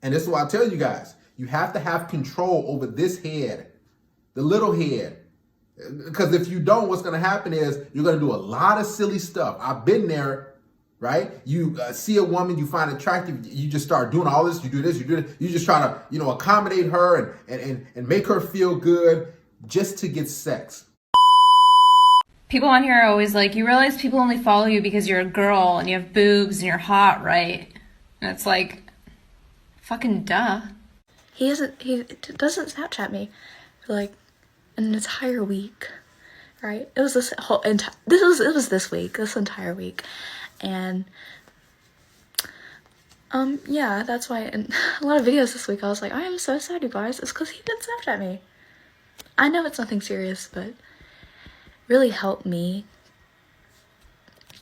And this is why I tell you guys, you have to have control over this head, the little head. Because if you don't, what's going to happen is you're going to do a lot of silly stuff. I've been there, right? You see a woman you find attractive, you just start doing all this, you do this, you do this. You just try to, accommodate her and make her feel good just to get sex. People on here are always like, you realize people only follow you because you're a girl and you have boobs and you're hot, right? And it's like, fucking duh. He doesn't Snapchat me for like an entire week, right? It was this week, and yeah, that's why in a lot of videos this week I was like, I am so sad, you guys. It's because he didn't Snapchat me. I know it's nothing serious, but really helped me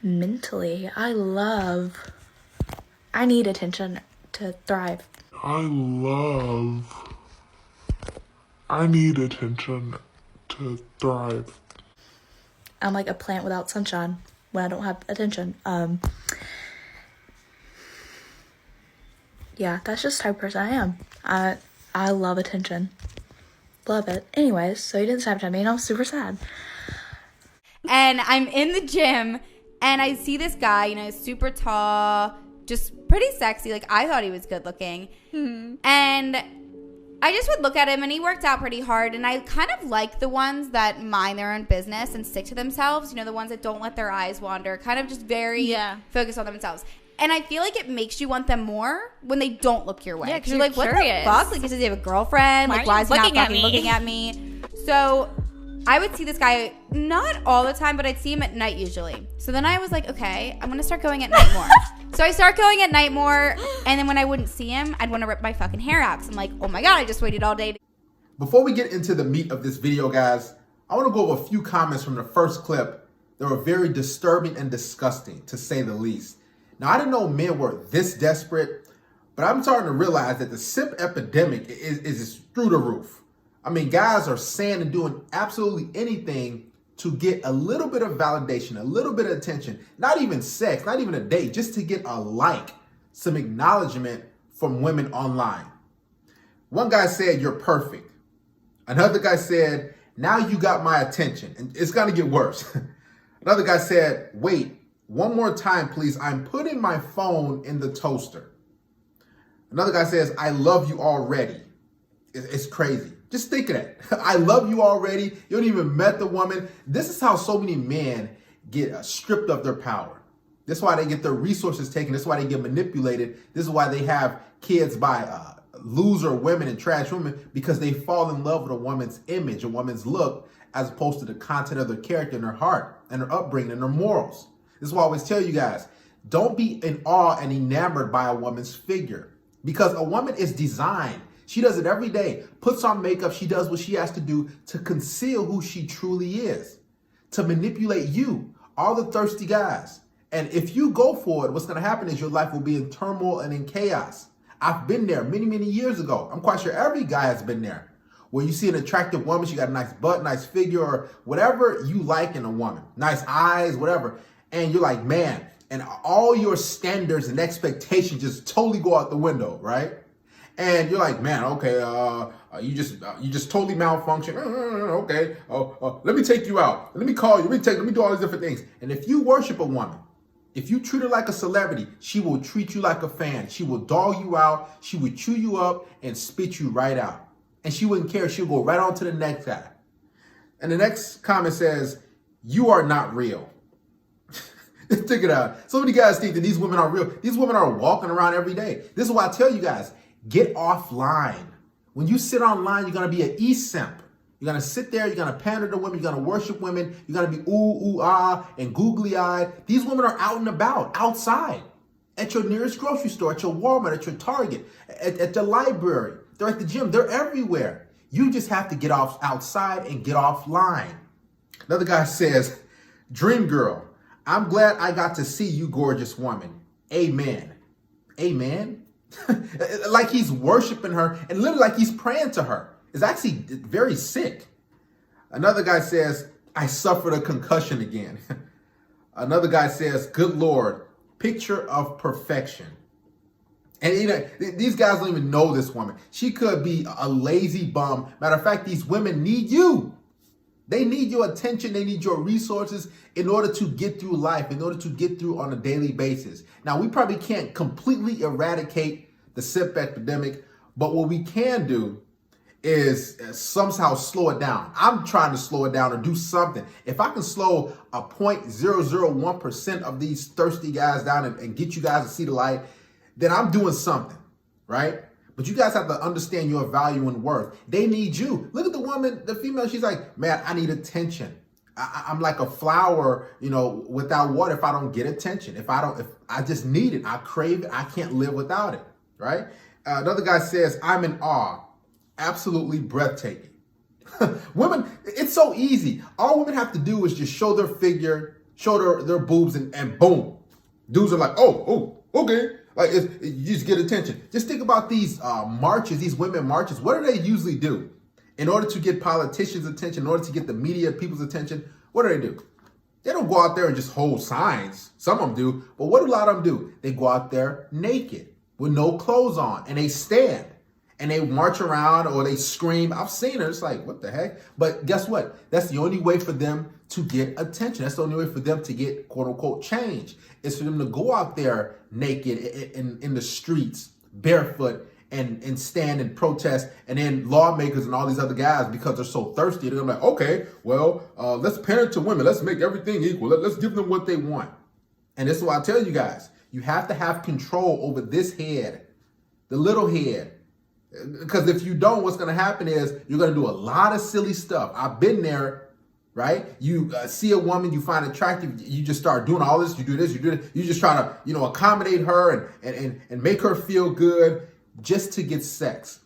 mentally. I need attention to thrive. I need attention to thrive. I'm like a plant without sunshine when I don't have attention. Yeah, that's just the type of person I am. I love attention. Love it. Anyways, so he didn't Snapchat me and I'm super sad. And I'm in the gym and I see this guy, super tall, just pretty sexy. Like, I thought he was good looking. And I just would look at him and he worked out pretty hard. And I kind of like the ones that mind their own business and stick to themselves. The ones that don't let their eyes wander, kind of just very focused on themselves. And I feel like it makes you want them more when they don't look your way. Yeah, 'cause you're like, curious. what the fuck? Like, does he have a girlfriend? Why Like, are why you is he not looking at fucking me? looking at me? So I would see this guy not all the time, but I'd see him at night usually. So then I was like, okay, I'm going to start going at night more. So I start going at night more, and then when I wouldn't see him, I'd want to rip my fucking hair out. 'Cause I'm like, oh my God, I just waited all day. Before we get into the meat of this video, guys, I want to go over a few comments from the first clip that were very disturbing and disgusting, to say the least. Now, I didn't know men were this desperate, but I'm starting to realize that the simp epidemic is through the roof. I mean, guys are saying and doing absolutely anything to get a little bit of validation, a little bit of attention, not even sex, not even a date, just to get a like, some acknowledgement from women online. One guy said, "You're perfect." Another guy said, "Now you got my attention." And it's going to get worse. Another guy said, "Wait, one more time, please. I'm putting my phone in the toaster." Another guy says, "I love you already." It's crazy. Just think of that. I love you already. You don't even met the woman. This is how so many men get stripped of their power. This is why they get their resources taken. This is why they get manipulated. This is why they have kids by loser women and trash women, because they fall in love with a woman's image, a woman's look, as opposed to the content of their character and their heart and their upbringing and their morals. This is why I always tell you guys, don't be in awe and enamored by a woman's figure, because a woman is designed. She does it every day, puts on makeup. She does what she has to do to conceal who she truly is, to manipulate you, all the thirsty guys. And if you go for it, what's going to happen is your life will be in turmoil and in chaos. I've been there many, many years ago. I'm quite sure every guy has been there, where you see an attractive woman, she got a nice butt, nice figure, or whatever you like in a woman, nice eyes, whatever. And you're like, man, and all your standards and expectations just totally go out the window, right? And you're like, man, okay, you just totally malfunction. Okay, let me take you out. Let me call you. Let me do all these different things. And if you worship a woman, if you treat her like a celebrity, she will treat you like a fan. She will dog you out. She will chew you up and spit you right out. And she wouldn't care. She'll go right on to the next guy. And the next comment says, "You are not real." Check it out. So many guys think that these women are real. These women are walking around every day. This is why I tell you guys, get offline. When you sit online, you're going to be an e-simp. You're going to sit there, you're going to pander to women, you're going to worship women, you're going to be ooh, ah, and googly-eyed. These women are out and about, outside, at your nearest grocery store, at your Walmart, at your Target, at the library. They're at the gym. They're everywhere. You just have to get off outside and get offline. Another guy says, "Dream girl, I'm glad I got to see you, gorgeous woman. Amen." Amen? Like he's worshiping her and literally like he's praying to her. It's actually very sick. Another guy says, "I suffered a concussion again." Another guy says, "Good Lord, picture of perfection." And these guys don't even know this woman. She could be a lazy bum. Matter of fact, these women need you. They need your attention. They need your resources in order to get through life, in order to get through on a daily basis. Now, we probably can't completely eradicate the simp epidemic, but what we can do is somehow slow it down. I'm trying to slow it down or do something. If I can slow a 0.001% of these thirsty guys down and get you guys to see the light, then I'm doing something, right? But you guys have to understand your value and worth. They need you. Look at the woman, the female, she's like, man, I need attention. I'm like a flower, without water if I don't get attention. If I just need it, I crave it, I can't live without it, right? Another guy says, I'm in awe. Absolutely breathtaking. Women, it's so easy. All women have to do is just show their figure, show their boobs, and boom. Dudes are like, oh, okay. Like, you just get attention. Just think about these marches, these women marches. What do they usually do? In order to get politicians' attention, in order to get the media people's attention, what do? They don't go out there and just hold signs. Some of them do. But what do a lot of them do? They go out there naked with no clothes on, and they stand. And they march around or they scream. I've seen it. It's like, what the heck? But guess what? That's the only way for them to get attention. That's the only way for them to get, quote unquote, change. It's for them to go out there naked in the streets, barefoot, and stand and protest. And then lawmakers and all these other guys, because they're so thirsty, they're like, okay, well, let's parent to women. Let's make everything equal. Let's give them what they want. And this is why I tell you guys, you have to have control over this head, the little head. Because if you don't, what's going to happen is you're going to do a lot of silly stuff. I've been there, right? You see a woman you find attractive, you just start doing all this, you do this, you do this. You just try to, accommodate her and make her feel good just to get sex.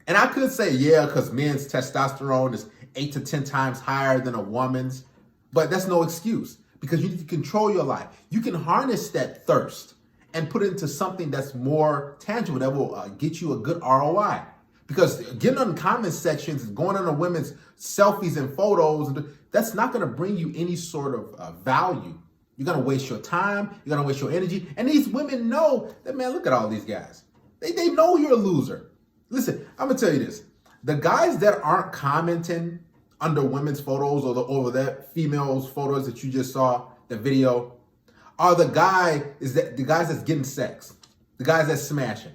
And I could say, yeah, because men's testosterone is 8 to 10 times higher than a woman's. But that's no excuse, because you need to control your life. You can harness that thirst and put it into something that's more tangible, that will get you a good ROI. Because getting on comment sections and going on the women's selfies and photos, that's not gonna bring you any sort of value. You're gonna waste your time, you're gonna waste your energy. And these women know that, man, look at all these guys. They know you're a loser. Listen, I'm gonna tell you this. The guys that aren't commenting under women's photos or over that female's photos that you just saw, the video, are the guys that's getting sex, the guys that's smashing.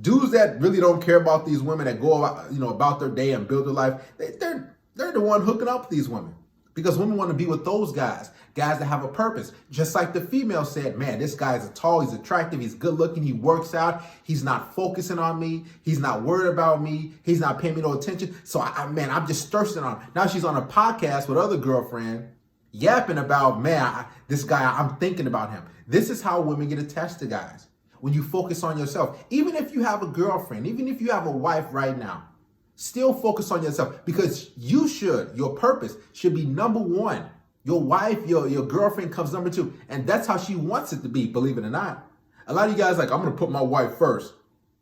Dudes that really don't care about these women, that go about their day and build their life, they're the one hooking up with these women, because women want to be with those guys that have a purpose. Just like the female said, man, this guy is tall, he's attractive, he's good looking, he works out, he's not focusing on me, he's not worried about me, he's not paying me no attention. So I'm just thirsting on him. Now she's on a podcast with other girlfriend, yapping about, man, this guy, I'm thinking about him. This is how women get attached to guys. When you focus on yourself, even if you have a girlfriend, even if you have a wife right now, still focus on yourself, because your purpose should be number one. Your wife, your girlfriend comes number two. And that's how she wants it to be, believe it or not. A lot of you guys are like, I'm going to put my wife first.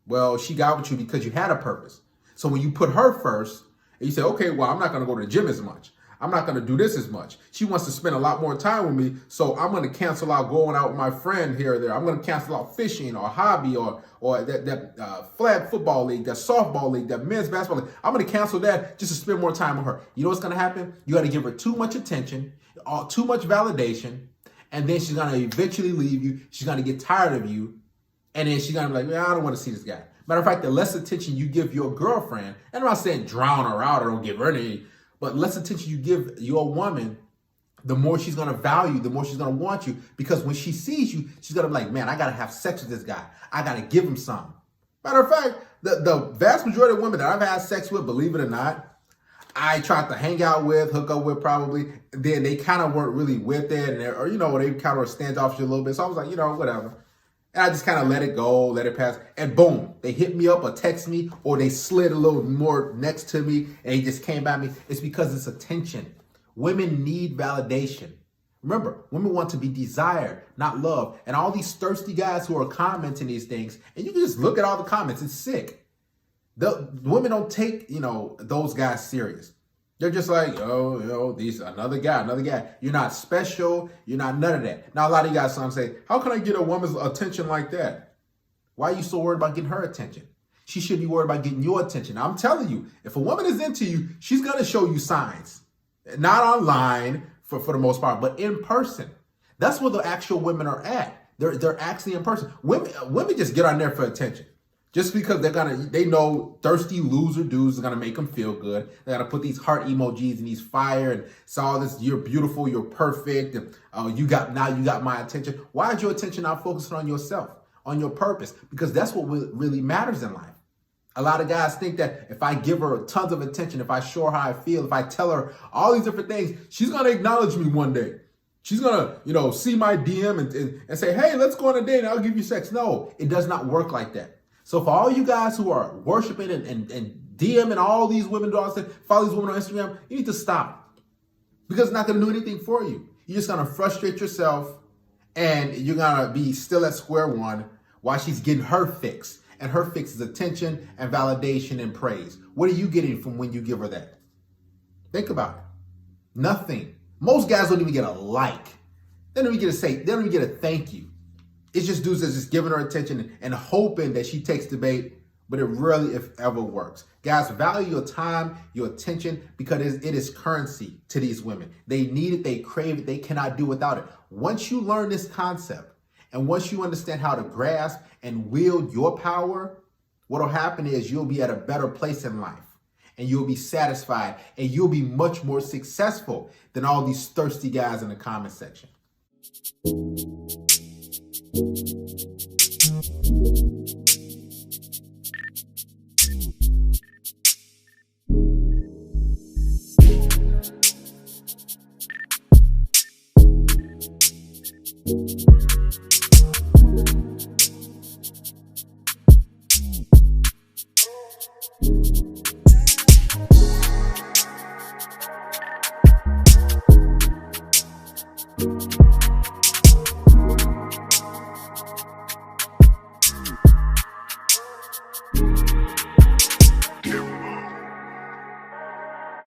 Well, she got with you because you had a purpose. So when you put her first, and you say, okay, well, I'm not going to go to the gym as much. I'm not going to do this as much. She wants to spend a lot more time with me, so I'm going to cancel out going out with my friend here or there. I'm going to cancel out fishing or hobby or that flag football league, that softball league, that men's basketball league. I'm going to cancel that just to spend more time with her. You know what's going to happen? You got to give her too much attention, too much validation, and then she's going to eventually leave you. She's going to get tired of you, and then she's going to be like, man, I don't want to see this guy. Matter of fact, the less attention you give your girlfriend, and I'm not saying drown her out or don't give her any, but less attention you give your woman, the more she's going to value you, the more she's going to want you. Because when she sees you, she's going to be like, man, I got to have sex with this guy. I got to give him something. Matter of fact, the vast majority of women that I've had sex with, believe it or not, I tried to hang out with, hook up with probably, then they kind of weren't really with it. And or they kind of standoffish a little bit. So I was like, whatever. And I just kind of let it go, let it pass. And boom, they hit me up or text me, or they slid a little more next to me and they just came by me. It's because it's attention. Women need validation. Remember, women want to be desired, not loved. And all these thirsty guys who are commenting these things, and you can just look at all the comments, it's sick. The women don't take, those guys serious. They're just like, another guy. You're not special. You're not none of that. Now, a lot of you guys say, how can I get a woman's attention like that? Why are you so worried about getting her attention? She should be worried about getting your attention. I'm telling you, if a woman is into you, she's going to show you signs. Not online for the most part, but in person. That's where the actual women are at. They're actually in person. Women just get on there for attention. Just because they know thirsty loser dudes are gonna make them feel good. They're gonna put these heart emojis and these fire and say all this, you're beautiful, you're perfect, and you got my attention. Why is your attention not focusing on yourself, on your purpose? Because that's what really matters in life. A lot of guys think that if I give her tons of attention, if I show her how I feel, if I tell her all these different things, she's gonna acknowledge me one day. She's gonna, see my DM and say, hey, let's go on a date and I'll give you sex. No, it does not work like that. So for all you guys who are worshiping and DMing all these women, follow these women on Instagram, you need to stop. Because it's not going to do anything for you. You're just going to frustrate yourself and you're going to be still at square one while she's getting her fix. And her fix is attention and validation and praise. What are you getting from when you give her that? Think about it. Nothing. Most guys don't even get a like. They don't even get they don't even get a thank you. It's just dudes that's just giving her attention and hoping that she takes the bait, but it rarely, if ever, works. Guys, value your time, your attention, because it is currency to these women. They need it, they crave it, they cannot do without it. Once you learn this concept, and once you understand how to grasp and wield your power, what'll happen is you'll be at a better place in life, and you'll be satisfied, and you'll be much more successful than all these thirsty guys in the comment section.